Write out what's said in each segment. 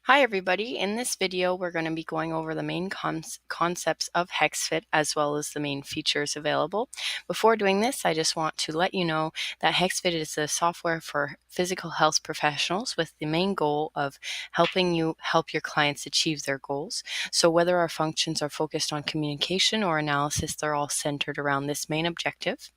Hi everybody, in this video we're going to be going over the main concepts of Hexfit as well as the main features available. Before doing this, I just want to let you know that Hexfit is a software for physical health professionals with the main goal of helping you help your clients achieve their goals. So whether our functions are focused on communication or analysis, they're all centered around this main objective.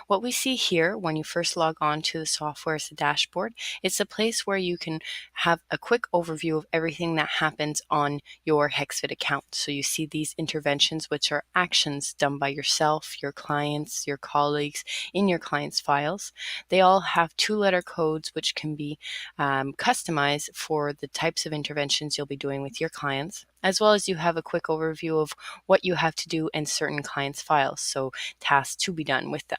What we see here when you first log on to the software is the dashboard. It's a place where you can have a quick overview of everything that happens on your Hexfit account. So you see these interventions, which are actions done by yourself, your clients, your colleagues in your clients' files. They all have two-letter codes which can be customized for the types of interventions you'll be doing with your clients, as well as you have a quick overview of what you have to do in certain clients' files, so tasks to be done with them.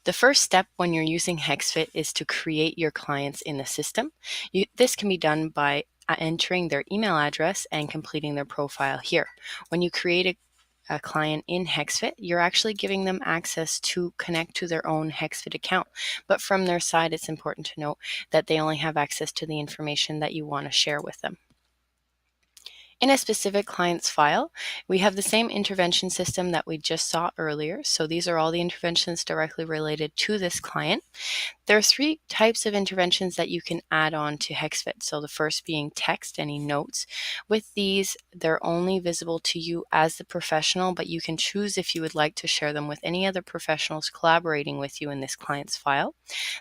The first step when you're using Hexfit is to create your clients in the system. This can be done by entering their email address and completing their profile here. When you create a client in Hexfit, you're actually giving them access to connect to their own Hexfit account. But from their side, it's important to note that they only have access to the information that you want to share with them. In a specific client's file, we have the same intervention system that we just saw earlier. So these are all the interventions directly related to this client. There are three types of interventions that you can add on to Hexfit. So the first being text, any notes. With these, they're only visible to you as the professional, but you can choose if you would like to share them with any other professionals collaborating with you in this client's file.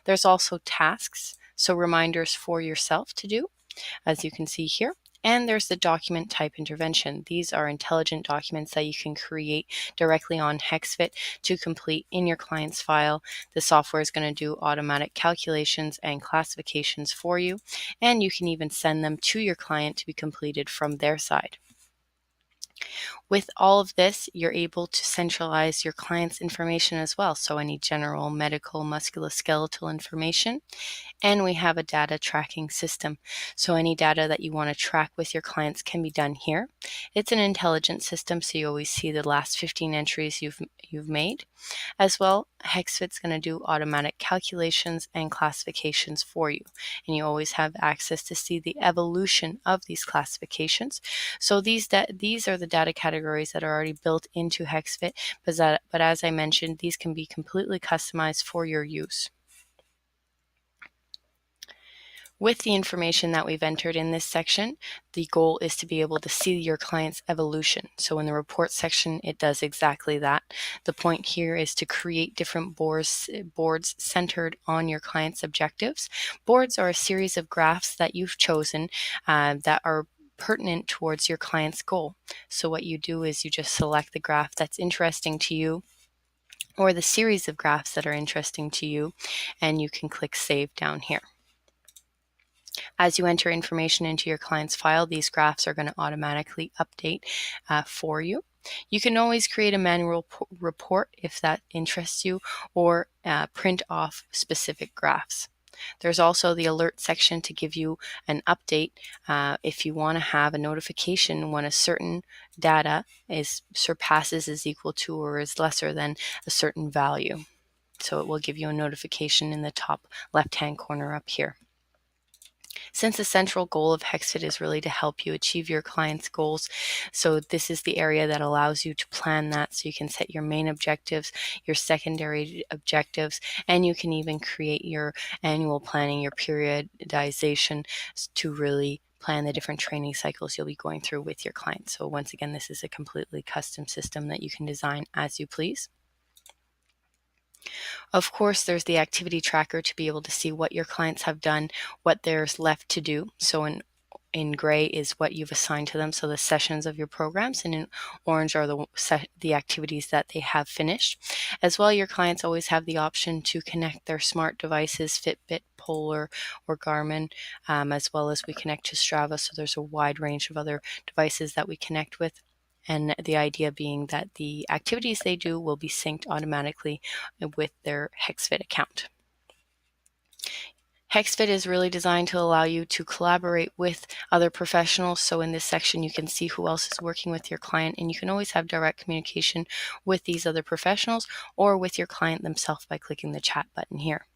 There's also tasks, so reminders for yourself to do, as you can see here. And there's the document type intervention. These are intelligent documents that you can create directly on Hexfit to complete in your client's file. The software is going to do automatic calculations and classifications for you, and you can even send them to your client to be completed from their side. With all of this, you're able to centralize your client's information as well. So any general medical, musculoskeletal information. And we have a data tracking system. So any data that you want to track with your clients can be done here. It's an intelligent system, so you always see the last 15 entries you've made. As well, Hexfit's going to do automatic calculations and classifications for you. And you always have access to see the evolution of these classifications. So these are the data categories that are already built into Hexfit, but as I mentioned, these can be completely customized for your use. With the information that we've entered in this section, the goal is to be able to see your client's evolution. So in the report section, it does exactly that. The point here is to create different boards centered on your client's objectives. Boards are a series of graphs that you've chosen that are pertinent towards your client's goal. So what you do is you just select the graph that's interesting to you, or the series of graphs that are interesting to you, and you can click Save down here. As you enter information into your client's file, these graphs are going to automatically update for you. You can always create a manual report if that interests you, or print off specific graphs. There's also the alert section to give you an update if you want to have a notification when a certain data surpasses, is equal to, or is lesser than a certain value. So it will give you a notification in the top left-hand corner up here. Since the central goal of Hexfit is really to help you achieve your client's goals, so this is the area that allows you to plan that, so you can set your main objectives, your secondary objectives, and you can even create your annual planning, your periodization, to really plan the different training cycles you'll be going through with your clients. So once again, this is a completely custom system that you can design as you please. Of course, there's the activity tracker to be able to see what your clients have done, what there's left to do. So in gray is what you've assigned to them, so the sessions of your programs, and in orange are the activities that they have finished. As well, your clients always have the option to connect their smart devices, Fitbit, Polar, or Garmin, as well as we connect to Strava, so there's a wide range of other devices that we connect with. And the idea being that the activities they do will be synced automatically with their Hexfit account. Hexfit is really designed to allow you to collaborate with other professionals. So in this section, you can see who else is working with your client, and you can always have direct communication with these other professionals or with your client themselves by clicking the chat button here.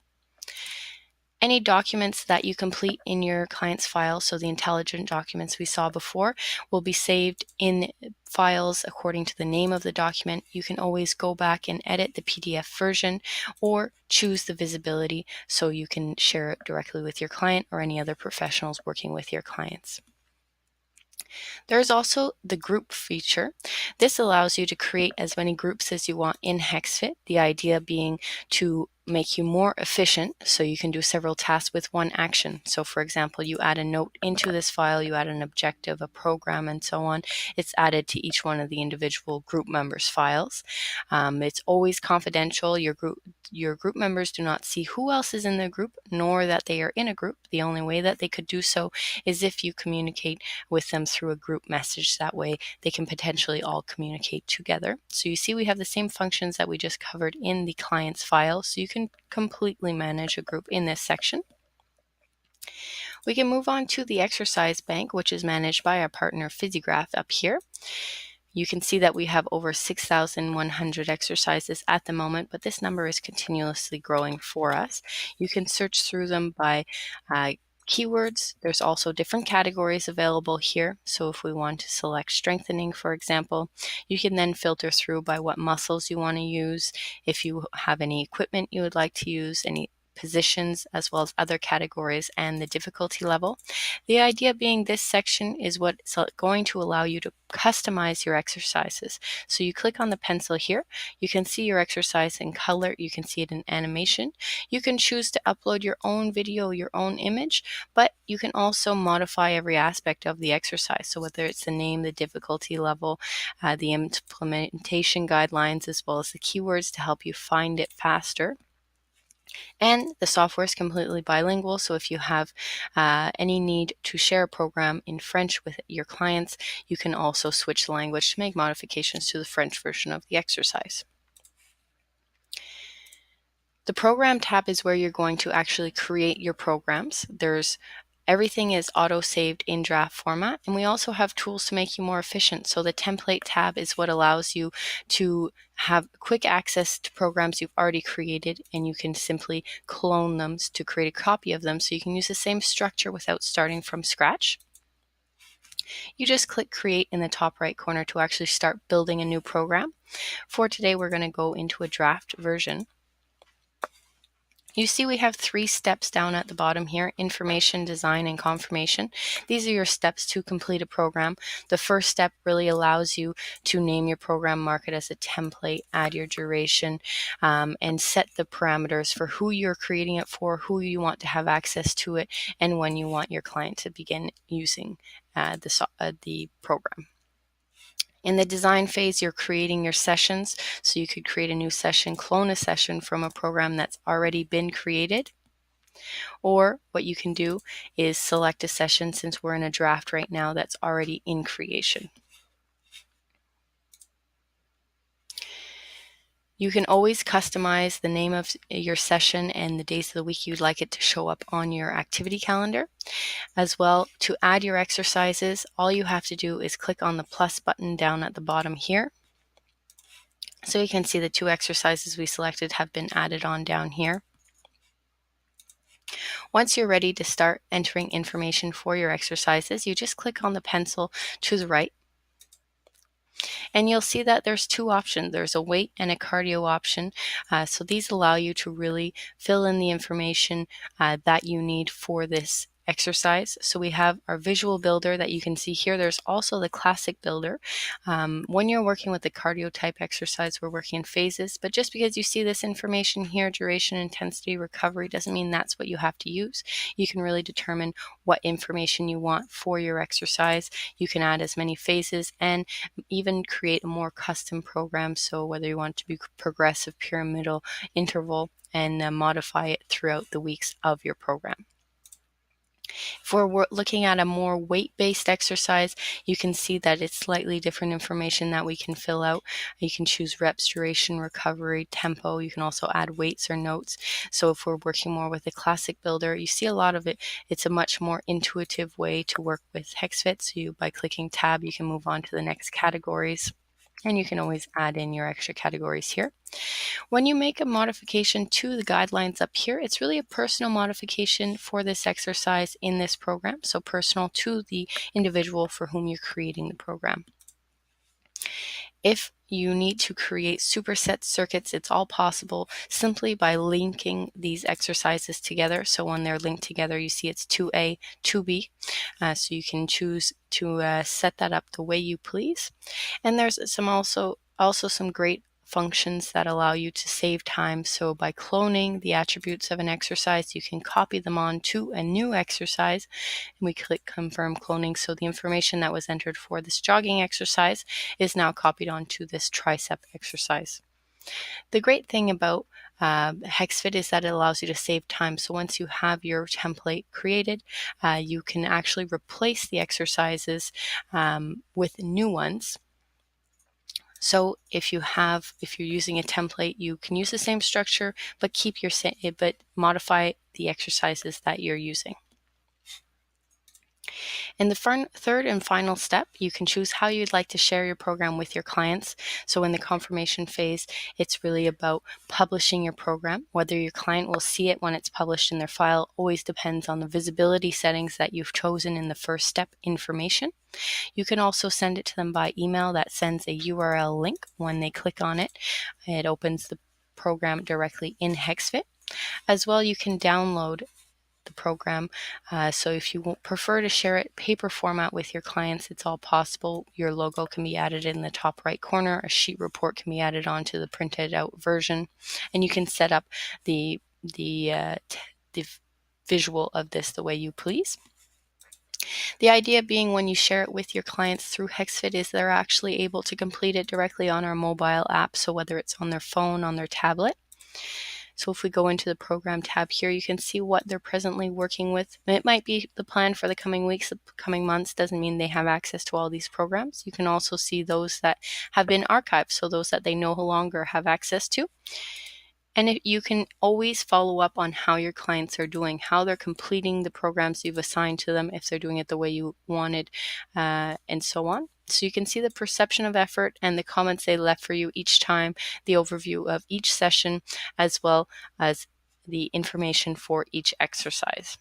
Any documents that you complete in your client's file, so the intelligent documents we saw before, will be saved in files according to the name of the document. You can always go back and edit the PDF version or choose the visibility so you can share it directly with your client or any other professionals working with your clients. There's also the group feature. This allows you to create as many groups as you want in Hexfit, the idea being to make you more efficient so you can do several tasks with one action. So for example, you add a note into this file, you add an objective, a program, and so on. It's added to each one of the individual group members' files. It's always confidential. Your group members do not see who else is in the group, nor that they are in a group. The only way that they could do so is if you communicate with them through a group message. That way they can potentially all communicate together. So you see we have the same functions that we just covered in the client's file, so you can completely manage a group in this section. We can move on to the exercise bank, which is managed by our partner Physiograph up here. You can see that we have over 6,100 exercises at the moment, but this number is continuously growing for us. You can search through them by keywords. There's also different categories available here. So if we want to select strengthening, for example, you can then filter through by what muscles you want to use. If you have any equipment you would like to use, any positions, as well as other categories and the difficulty level. The idea being this section is what's going to allow you to customize your exercises. So you click on the pencil here, you can see your exercise in color, you can see it in animation. You can choose to upload your own video, your own image, but you can also modify every aspect of the exercise. So whether it's the name, the difficulty level, the implementation guidelines, as well as the keywords to help you find it faster. And the software is completely bilingual, so if you have any need to share a program in French with your clients, you can also switch the language to make modifications to the French version of the exercise. The program tab is where you're going to actually create your programs. Everything is auto-saved in draft format, and we also have tools to make you more efficient. So the template tab is what allows you to have quick access to programs you've already created, and you can simply clone them to create a copy of them so you can use the same structure without starting from scratch. You just click create in the top right corner to actually start building a new program. For today, we're going to go into a draft version. You see we have 3 steps down at the bottom here: information, design, and confirmation. These are your steps to complete a program. The first step really allows you to name your program, mark it as a template, add your duration, and set the parameters for who you're creating it for, who you want to have access to it, and when you want your client to begin using the program. In the design phase, you're creating your sessions. So you could create a new session, clone a session from a program that's already been created. Or what you can do is select a session, since we're in a draft right now, that's already in creation. You can always customize the name of your session and the days of the week you'd like it to show up on your activity calendar. As well, to add your exercises, all you have to do is click on the plus button down at the bottom here. So you can see the 2 exercises we selected have been added on down here. Once you're ready to start entering information for your exercises, you just click on the pencil to the right, and you'll see that there's 2 options. There's a weight and a cardio option. So these allow you to really fill in the information that you need for this exercise. So we have our visual builder that you can see here. There's also the classic builder. When you're working with the cardio type exercise, we're working in phases, but just because you see this information here, duration, intensity, recovery, doesn't mean that's what you have to use. You can really determine what information you want for your exercise. You can add as many phases and even create a more custom program. So whether you want it to be progressive, pyramidal, interval, and modify it throughout the weeks of your program. If we're looking at a more weight-based exercise, you can see that it's slightly different information that we can fill out. You can choose reps, duration, recovery, tempo. You can also add weights or notes. So if we're working more with the classic builder, you see a lot of it. It's a much more intuitive way to work with Hexfit. So by clicking tab, you can move on to the next categories. And you can always add in your extra categories here. When you make a modification to the guidelines up here, it's really a personal modification for this exercise in this program, so personal to the individual for whom you're creating the program. If you need to create superset circuits, it's all possible simply by linking these exercises together. So when they're linked together, you see it's 2A, 2B. So you can choose to set that up the way you please. And there's also some great functions that allow you to save time. So by cloning the attributes of an exercise, you can copy them on to a new exercise, and we click confirm cloning. So the information that was entered for this jogging exercise is now copied onto this tricep exercise. The great thing about Hexfit is that it allows you to save time. So once you have your template created, you can actually replace the exercises with new ones. So if you're using a template, you can use the same structure, but modify the exercises that you're using. In the third and final step, you can choose how you'd like to share your program with your clients. So in the confirmation phase, it's really about publishing your program. Whether your client will see it when it's published in their file always depends on the visibility settings that you've chosen in the first step, information. You can also send it to them by email that sends a URL link. When they click on it, it opens the program directly in Hexfit. As well, you can download the program. So if you prefer to share it paper format with your clients, it's all possible. Your logo can be added in the top right corner. A sheet report can be added onto the printed out version, and you can set up the visual of this the way you please. The idea being when you share it with your clients through Hexfit is they're actually able to complete it directly on our mobile app. So whether it's on their phone, on their tablet. So if we go into the program tab here, you can see what they're presently working with. It might be the plan for the coming weeks, the coming months, doesn't mean they have access to all these programs. You can also see those that have been archived, so those that they no longer have access to. And you can always follow up on how your clients are doing, how they're completing the programs you've assigned to them, if they're doing it the way you wanted, and so on. So you can see the perception of effort and the comments they left for you each time, the overview of each session, as well as the information for each exercise.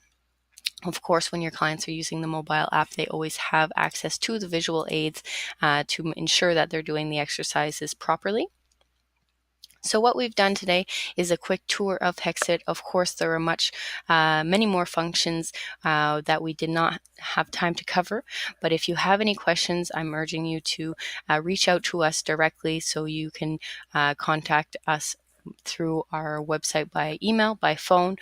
Of course, when your clients are using the mobile app, they always have access to the visual aids to ensure that they're doing the exercises properly. So what we've done today is a quick tour of Hexfit. Of course, there are many more functions that we did not have time to cover. But if you have any questions, I'm urging you to reach out to us directly, so you can contact us through our website by email, by phone.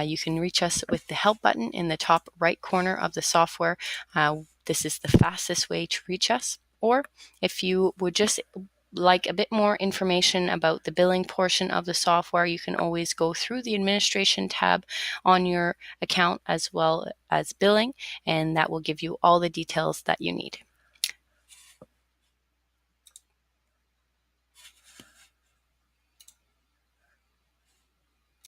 You can reach us with the help button in the top right corner of the software. This is the fastest way to reach us. Or if you would just like a bit more information about the billing portion of the software, you can always go through the administration tab on your account as well as billing, and that will give you all the details that you need.